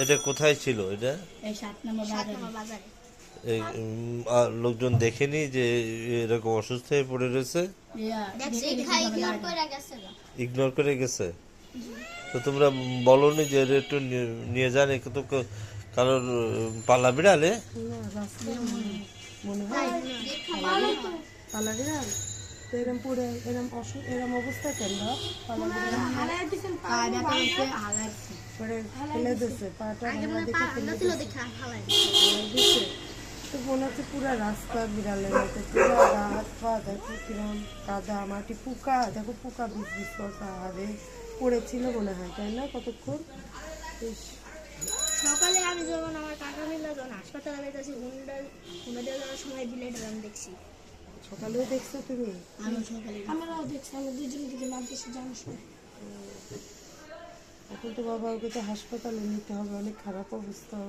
এটা কোথায় ছিল এটা? এই 7 নম্বর বাজারে। এই লোকজন দেখেনি যে এরকম অসুস্থ হয়ে পড়ে রয়েছে? ইগনোর করে গেছে। তো তোমরা বলনি যে এর একটু নিয়ে যান, একটু তো কারোর পাল্লা বিড়ালে মনে হয় পালা বিড়াল তো এরম পড়ে এরম এরম অবস্থা কেন পালা বিড়াল পরে ফেলে দিচ্ছে পাটা দেখে ফেলে দিচ্ছে। তো মনে হচ্ছে পুরা রাস্তা বিড়ালের মতো, পুরা গা হাত পা দেখো কিরম কাদা মাটি, পোকা দেখো, পোকা বিষ বিষ করছে, আরে পড়েছিল মনে হয়, তাই না? কতক্ষণ সকালে আমি যখন আমার কাকা মিল্লা যখন হাসপাতালে যাইতেছি হুন্ডা যাওয়ার সময় বিলেট আমি দেখছি। সকালেও দেখছো তুমি? আমরাও দেখছি, আমরা দুজন দিকে মারতেছি যাওয়ার সময়। এখন তো বাবা ওকে তো হাসপাতালে নিতে হবে, অনেক খারাপ অবস্থা।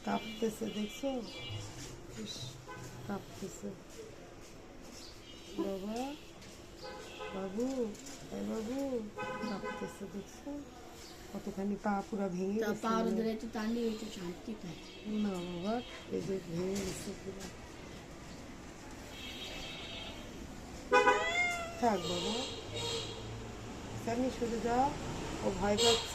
কাঁপতেছে দেখছো, কাঁপতেছে বাবা, বাবু বাবু কাঁপতেছে দেখছো, কতখানি পা পুরা ভেঙে গেছে। না বাবা, এই যে ভেঙে গেছে পুরো। থাক বাবা, সামনে সরে যাও, ও ভয় পাচ্ছে।